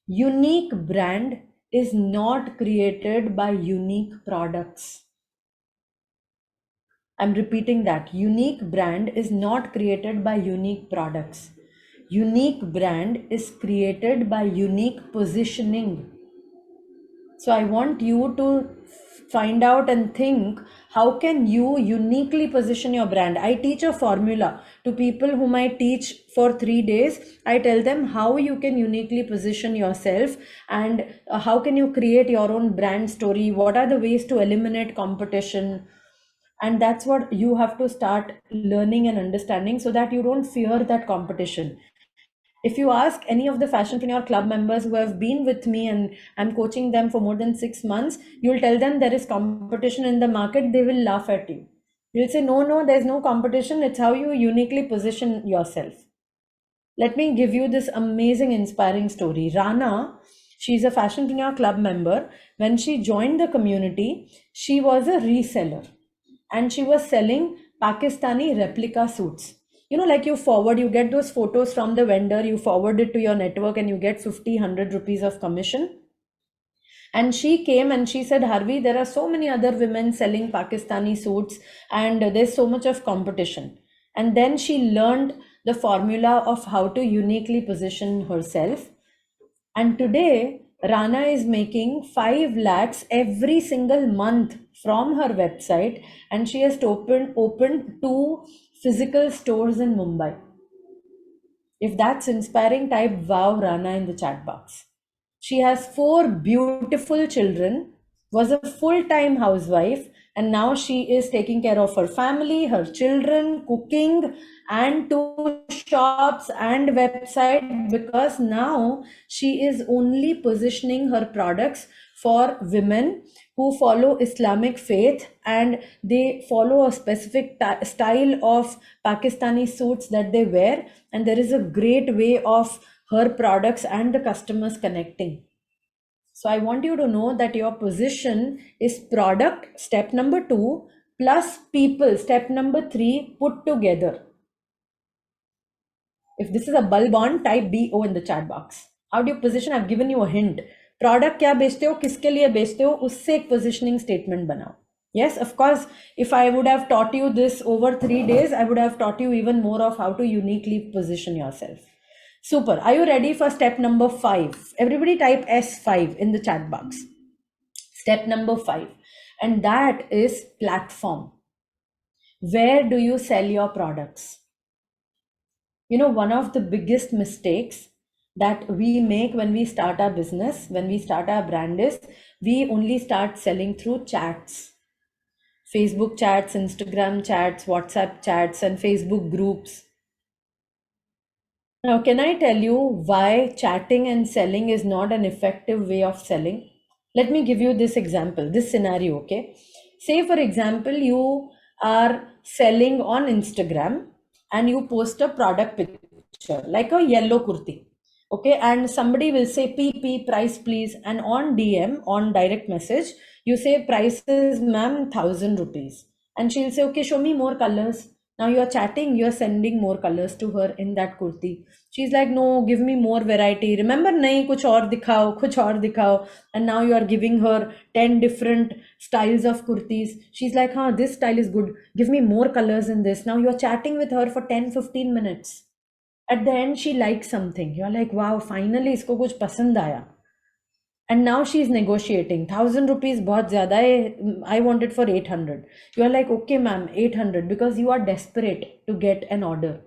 Unique brand is not created by unique products. I'm repeating that. Unique brand is not created by unique products. Unique brand is created by unique positioning. So I want you to find out and think, how can you uniquely position your brand? I teach a formula to people whom I teach for 3 days. I tell them how you can uniquely position yourself, and how can you create your own brand story? What are the ways to eliminate competition? And that's what you have to start learning and understanding, so that you don't fear that competition. If you ask any of the Fashionpreneur Club members who have been with me and I'm coaching them for more than 6 months, you'll tell them there is competition in the market, they will laugh at you. You'll say, no, no, there's no competition. It's how you uniquely position yourself. Let me give you this amazing, inspiring story. Rana, she's a Fashionpreneur Club member. When she joined the community, she was a reseller and she was selling Pakistani replica suits. You know, like you get those photos from the vendor, you forward it to your network, and you get 50, 100 rupees of commission. And she came and she said, Harvi, there are so many other women selling Pakistani suits and there's so much of competition. And then she learned the formula of how to uniquely position herself. And today, Rana is making 5 lakhs every single month from her website, and she has opened 2 physical stores in Mumbai. If that's inspiring, type wow Rana in the chat box. She has 4 beautiful children, was a full-time housewife, and now she is taking care of her family, her children, cooking, and 2 shops and website, because now she is only positioning her products for women who follow Islamic faith, and they follow a specific style of Pakistani suits that they wear. And there is a great way of her products and the customers connecting. So I want you to know that your position is product, step number 2, plus people, step number 3, put together. If this is a bulb on, type BO in the chat box. How do you position? I've given you a hint. Product क्या बेचते हो, किसके लिए बेचते हो, उससे एक positioning statement बनाओ. Yes, of course, if I would have taught you this over 3 days, I would have taught you even more of how to uniquely position yourself. Super. Are you ready for step number 5? Everybody type S5 in the chat box. Step number 5. And that is platform. Where do you sell your products? You know, one of the biggest mistakes that we make when we start our business, when we start our brand, is we only start selling through chats. Facebook chats, Instagram chats, WhatsApp chats, and Facebook groups. Now, can I tell you why chatting and selling is not an effective way of selling? Let me give you this example, this scenario, okay? Say, for example, you are selling on Instagram and you post a product picture, like a yellow kurti, okay? And somebody will say, PP, price please. And on DM, on direct message, you say, price is, ma'am, 1,000 rupees. And she'll say, okay, show me more colors. Now you are chatting, you are sending more colors to her in that kurti. She's like, no, give me more variety. Remember, nahi, kuch aur dikhao, kuch aur dikhao. And now you are giving her 10 different styles of kurtis. She's like, huh, this style is good. Give me more colors in this. Now you're chatting with her for 10-15 minutes. At the end, she likes something. You're like, wow, finally, isko kuch pasand aaya. And now she's negotiating. 1,000 rupees bahut zyada hai. I want it for 800. You are like, okay, ma'am, 800, because you are desperate to get an order.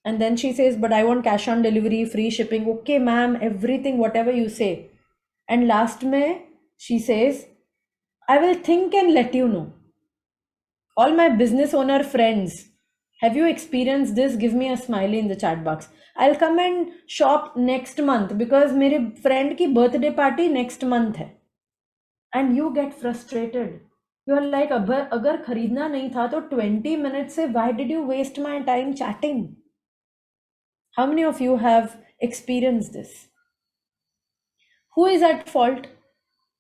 And then she says, but I want cash on delivery, free shipping. Okay, ma'am, everything, whatever you say. And last May, she says, I will think and let you know. All my business owner friends, have you experienced this? Give me a smiley in the chat box. I'll come and shop next month because मेरे friend की birthday party next month है. And you get frustrated. You are like, अगर खरीदना नहीं था तो 20 minutes से why did you waste my time chatting? How many of you have experienced this? Who is at fault?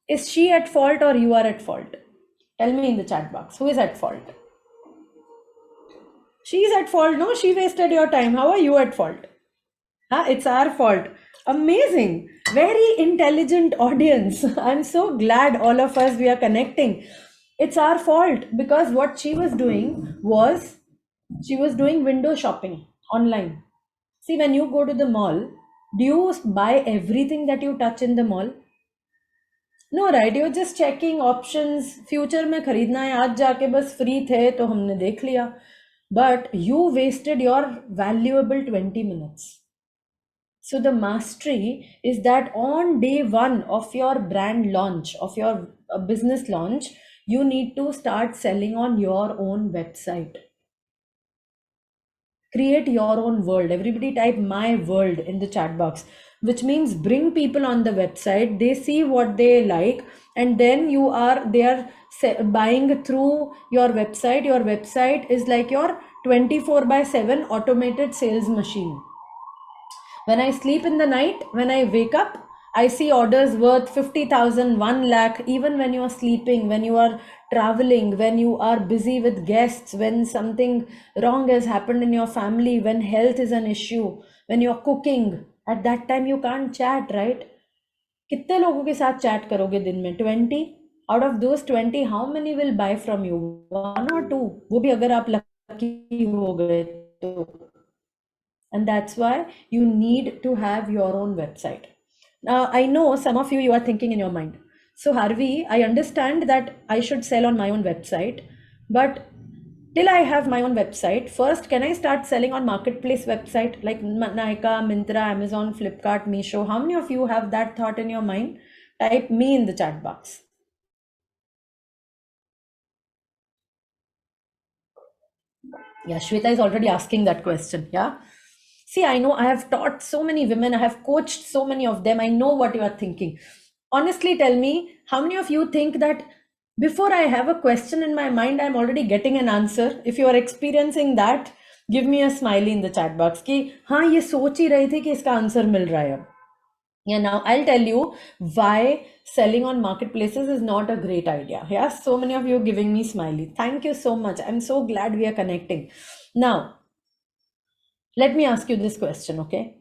Is she at fault or you are at fault? Tell me in the chat box. Who is at fault? She is at fault. No, she wasted your time. How are you at fault? Huh? It's our fault. Amazing. Very intelligent audience. I'm so glad all of us we are connecting. It's our fault because what she was doing was she was doing window shopping online. See, when you go to the mall, do you buy everything that you touch in the mall? No right you just checking options future में खरीदना है आज जाके बस free थे तो हमने देख लिया but you wasted your valuable 20 minutes. So the mastery is that on day one of your brand launch, of your business launch, you need to start selling on your own website. Create your own world. Everybody type my world in the chat box, which means bring people on the website, they see what they like, and then they are buying through your website. Your website is like your 24 by 7 automated sales machine. When I sleep in the night, when I wake up, I see orders worth 50,000, 1 lakh, even when you are sleeping, when you are traveling, when you are busy with guests, when something wrong has happened in your family, when health is an issue, when you're cooking, at that time you can't chat, right? कितने लोगों के साथ chat करोगे दिन में 20? Out of those 20 how many will buy from you? 1 or 2, वो भी अगर आप लकी हो गए तो. And that's why you need to have your own website. Now, I know some of you are thinking in your mind, so Harvey, I understand that I should sell on my own website, but till I have my own website, first, can I start selling on marketplace website like Nykaa, Myntra, Amazon, Flipkart, Meesho? How many of you have that thought in your mind? Type me in the chat box. Yeah, Shweta is already asking that question. Yeah. See, I know I have taught so many women, I have coached so many of them. I know what you are thinking. Honestly, tell me, how many of you think that before I have a question in my mind, I'm already getting an answer? If you are experiencing that, give me a smiley in the chat box कि हाँ ये सोच ही रही थी कि इसका answer मिल रहा है अब. Yeah, now I'll tell you why selling on marketplaces is not a great idea. Yeah, so many of you giving me smiley. Thank you so much. I'm so glad we are connecting. Now, let me ask you this question, okay?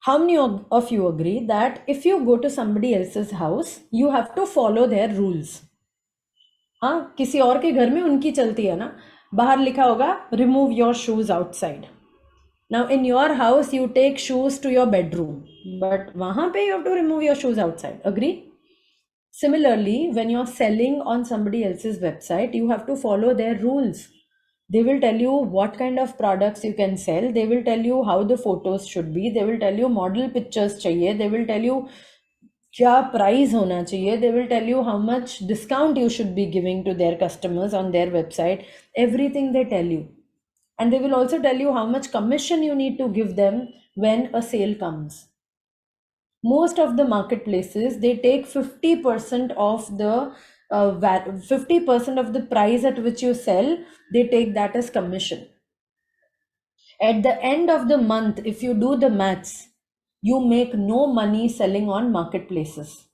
How many of you agree that if you go to somebody else's house, you have to follow their rules? हाँ, किसी और के घर में उनकी चलती है ना. बाहर लिखा होगा remove your shoes outside. Now in your house you take shoes to your bedroom, but वहाँ पे you have to remove your shoes outside. Agree? Similarly, when you're selling on somebody else's website, you have to follow their rules. They will tell you what kind of products you can sell. They will tell you how the photos should be. They will tell you model pictures चाहिए. They will tell you क्या price होना चाहिए. They will tell you how much discount you should be giving to their customers on their website. Everything they tell you. And they will also tell you how much commission you need to give them when a sale comes. Most of the marketplaces, they take 50% of the 50% of the price at which you sell, they take that as commission. At the end of the month, if you do the maths, you make no money selling on marketplaces.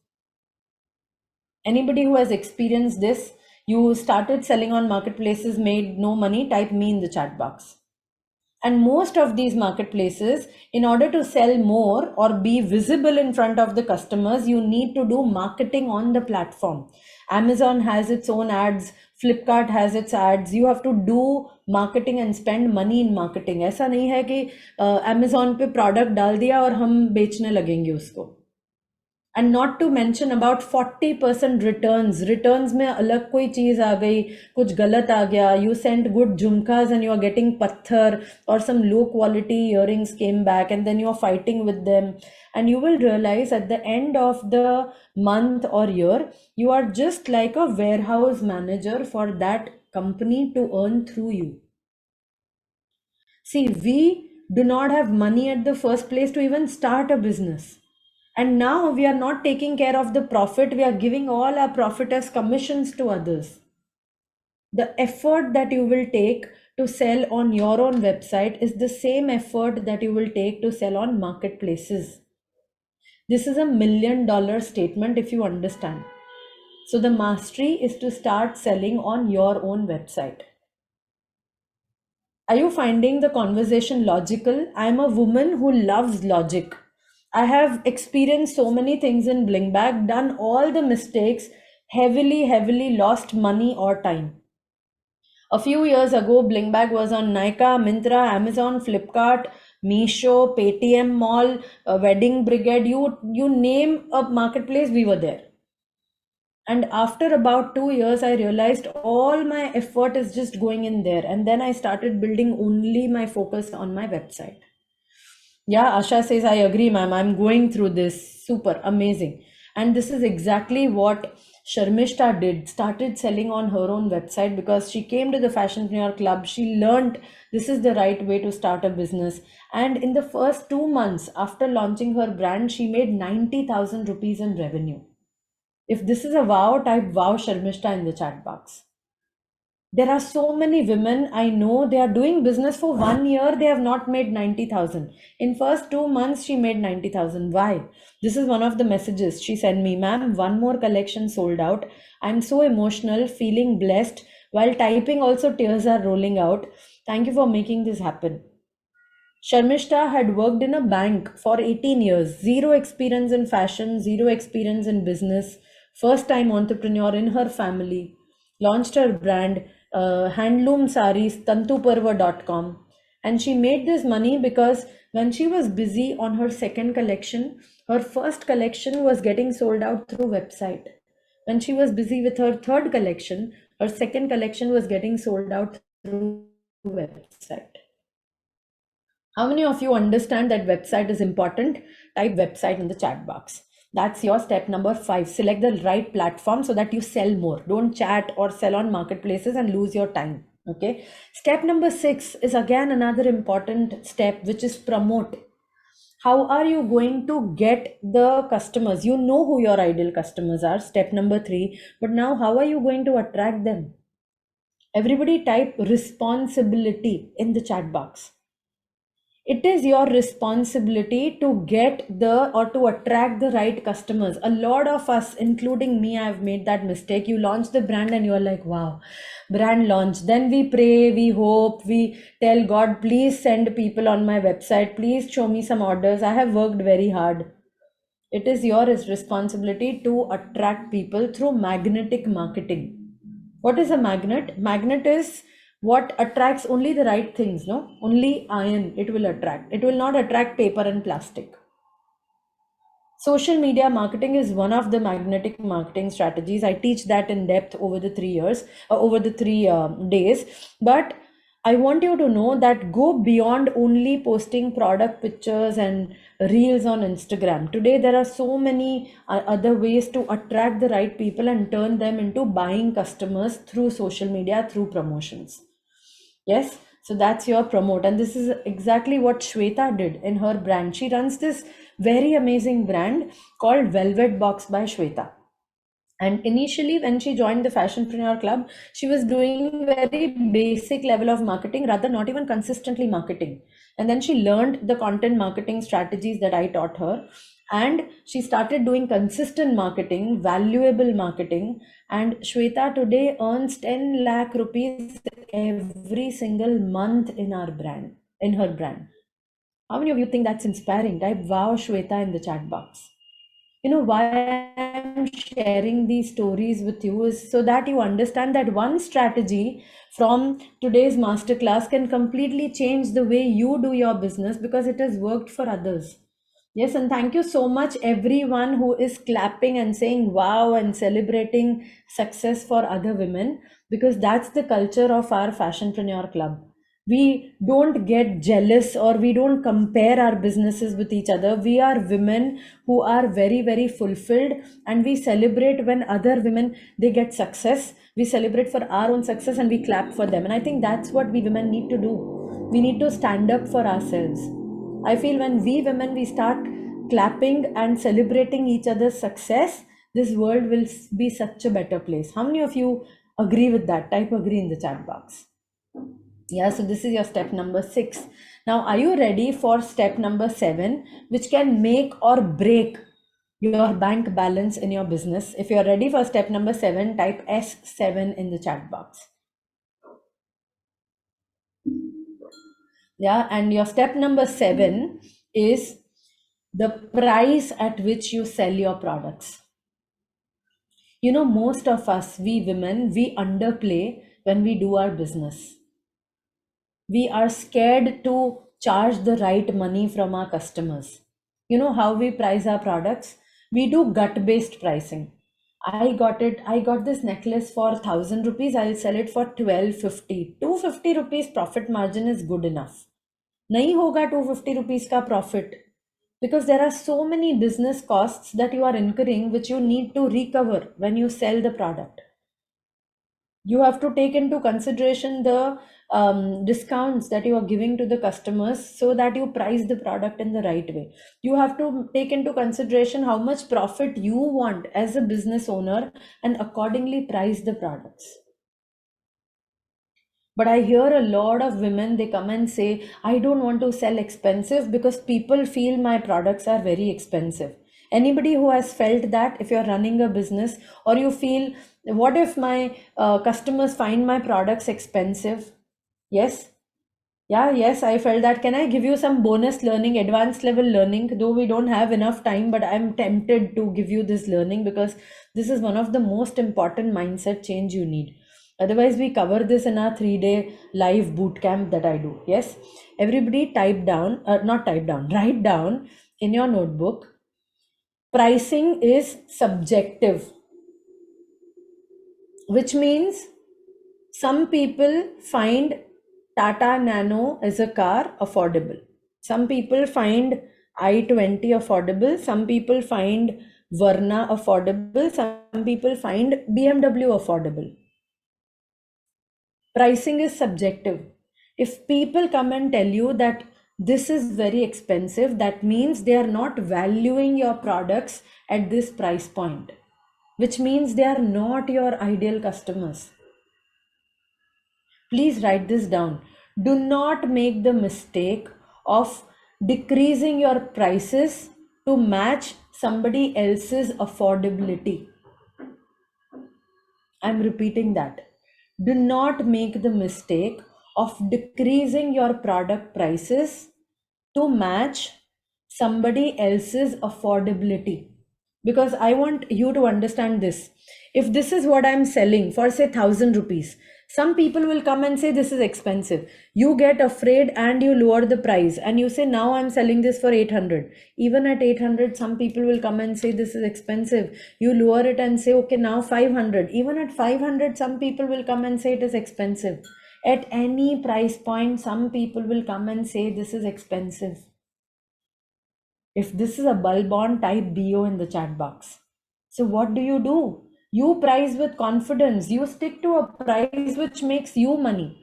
Anybody who has experienced this, you started selling on marketplaces, made no money, type me in the chat box. And most of these marketplaces, in order to sell more or be visible in front of the customers, you need to do marketing on the platform. Amazon has its own ads, Flipkart has its ads. You have to do marketing and spend money in marketing. ऐसा नहीं है कि Amazon पे product डाल दिया और हम बेचने लगेंगे उसको. And not to mention about 40% returns. Returns में अलग कोई चीज आ गई, कुछ गलत आ गया. You sent good jhumkas and you are getting patthar, or some low quality earrings came back and then you are fighting with them. And you will realize at the end of the month or year, you are just like a warehouse manager for that company to earn through you. See, we do not have money at the first place to even start a business. And now we are not taking care of the profit, we are giving all our profit as commissions to others. The effort that you will take to sell on your own website is the same effort that you will take to sell on marketplaces. This is a $1 million statement if you understand. So the mastery is to start selling on your own website. Are you finding the conversation logical? I'm a woman who loves logic. I have experienced so many things in Blingbag, done all the mistakes, heavily lost money or time. A few years ago, Blingbag was on Nykaa, Myntra, Amazon, Flipkart, Meesho, Paytm Mall, Wedding Brigade. You name a marketplace, we were there. And after about 2 years, I realized all my effort is just going in there. And then I started building only my focus on my website. Yeah, Asha says, I agree, ma'am. I'm going through this. Super amazing. And this is exactly what Sharmishta did. Started selling on her own website because she came to the Fashionpreneur Club. She learned this is the right way to start a business. And in the first 2 months after launching her brand, she made 90,000 rupees in revenue. If this is a wow, type wow Sharmishta in the chat box. There are so many women I know, they are doing business for 1 year, they have not made 90,000. In first 2 months, she made 90,000. Why? This is one of the messages she sent me. Ma'am, one more collection sold out. I'm so emotional, feeling blessed. While typing, also tears are rolling out. Thank you for making this happen. Sharmishta had worked in a bank for 18 years, zero experience in fashion, zero experience in business, first time entrepreneur in her family, launched her brand, handloom sarees, tantuparva.com. And she made this money because when she was busy on her second collection, her first collection was getting sold out through website. When she was busy with her third collection, her second collection was getting sold out through website. How many of you understand that website is important? Type website in the chat box. That's your step number 5. Select the right platform so that you sell more. Don't chat or sell on marketplaces and lose your time. Okay. Step number 6 is again another important step, which is promote. How are you going to get the customers? You know who your ideal customers are. Step number 3. But now, how are you going to attract them? Everybody type responsibility in the chat box. It is your responsibility to get the or to attract the right customers. A lot of us, including me, I've made that mistake. You launch the brand and you're like, wow, brand launch. Then we pray, we hope, we tell God, please send people on my website, please show me some orders. I have worked very hard. It is your responsibility to attract people through magnetic marketing. What is a magnet? Magnet is what attracts only the right things, no? Only iron it will attract. It will not attract paper and plastic. Social media marketing is one of the magnetic marketing strategies. I teach that in depth over the 3 years, over the 3 days. But I want you to know that go beyond only posting product pictures and reels on Instagram. Today, there are so many other ways to attract the right people and turn them into buying customers through social media, through promotions. Yes, so that's your promote. And this is exactly what Shweta did in her brand. She runs this very amazing brand called Velvet Box by Shweta. And initially, when she joined the Fashionpreneur Club, she was doing very basic level of marketing, rather not even consistently marketing. And then she learned the content marketing strategies that I taught her. And she started doing consistent marketing, valuable marketing. And Shweta today earns 10 lakh rupees every single month in our brand, in her brand. How many of you think that's inspiring? Type wow Shweta in the chat box. Why I'm sharing these stories with you is so that you understand that one strategy from today's masterclass can completely change the way you do your business because it has worked for others. Yes, and thank you so much, everyone who is clapping and saying wow and celebrating success for other women, because that's the culture of our Fashionpreneur Club. We don't get jealous or we don't compare our businesses with each other. We are women who are very fulfilled, and we celebrate when other women they get success. We celebrate for our own success and we clap for them. And I think that's what we women need to do. We need to stand up for ourselves. I feel when we women we start clapping and celebrating each other's success, this world will be such a better place. How many of you agree with that? Type agree in the chat box. Yeah, so this is your step number 6. Now, are you ready for step number 7, which can make or break your bank balance in your business? If you're ready for step number 7, type S7 in the chat box. Yeah, and your step number 7 is the price at which you sell your products. You know, most of us, we women, we underplay when we do our business. We are scared to charge the right money from our customers. You know how we price our products? We do gut based pricing. I got this necklace for 1000 rupees, I'll sell it for 1250. 250 rupees profit margin is good enough. नहीं होगा 250 rupees का profit, because there are so many business costs that you are incurring which you need to recover when you sell the product. You have to take into consideration the discounts that you are giving to the customers so that you price the product in the right way. You have to take into consideration how much profit you want as a business owner and accordingly price the products. But I hear a lot of women, they come and say, I don't want to sell expensive because people feel my products are very expensive. Anybody who has felt that, if you're running a business or you feel, what if my customers find my products expensive? Yes. Yeah, yes, I felt that. Can I give you some bonus learning, advanced level learning? Though we don't have enough time, but I'm tempted to give you this learning because this is one of the most important mindset change you need. Otherwise, we cover this in our 3-day live boot camp that I do. Yes, everybody type down, not type down, write down in your notebook. Pricing is subjective, which means some people find Tata Nano as a car affordable. Some people find i20 affordable. Some people find Verna affordable. Some people find BMW affordable. Pricing is subjective. If people come and tell you that this is very expensive, that means they are not valuing your products at this price point, which means they are not your ideal customers. Please write this down. Do not make the mistake of decreasing your prices to match somebody else's affordability. I'm repeating that. Do not make the mistake of decreasing your product prices to match somebody else's affordability. Because I want you to understand this. If this is what I'm selling for, say, 1000 rupees, some people will come and say this is expensive. You get afraid and you lower the price and you say, now I'm selling this for 800. Even at 800, some people will come and say this is expensive. You lower it and say, okay, now 500. Even at 500, some people will come and say it is expensive. At any price point, some people will come and say this is expensive. If this is a bulb on, type BO in the chat box. So what do? You price with confidence. You stick to a price which makes you money.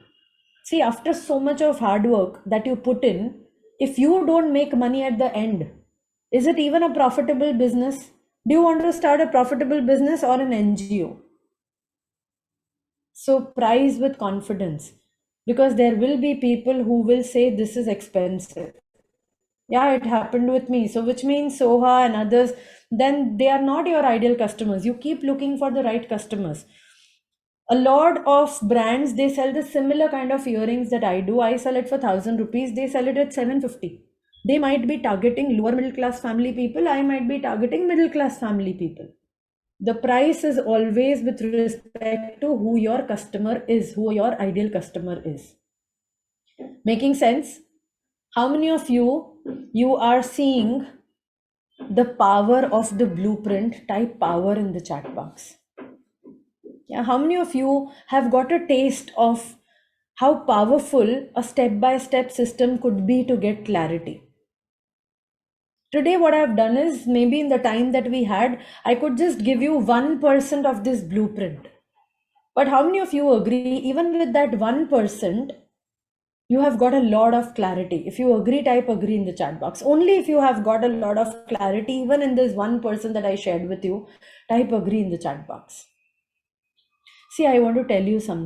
See, after so much of hard work that you put in, if you don't make money at the end, is it even a profitable business? Do you want to start a profitable business or an NGO? So price with confidence, because there will be people who will say this is expensive. Yeah, it happened with me. So, which means Soha and others, then they are not your ideal customers. You keep looking for the right customers. A lot of brands, they sell the similar kind of earrings that I do. I sell it for 1000 rupees, they sell it at 750. They might be targeting lower middle class family people. I might be targeting middle class family people. The price is always with respect to who your customer is, who your ideal customer is. Making sense? How many of you are seeing the power of the blueprint? Type power in the chat box. Yeah, how many of you have got a taste of how powerful a step-by-step system could be to get clarity? Today, what I've done is, maybe in the time that we had, I could just give you 1% of this blueprint. But how many of you agree, even with that 1%, you have got a lot of clarity? If you agree, type agree in the chat box. Only if you have got a lot of clarity, even in this 1% that I shared with you, type agree in the chat box. See, I want to tell you something.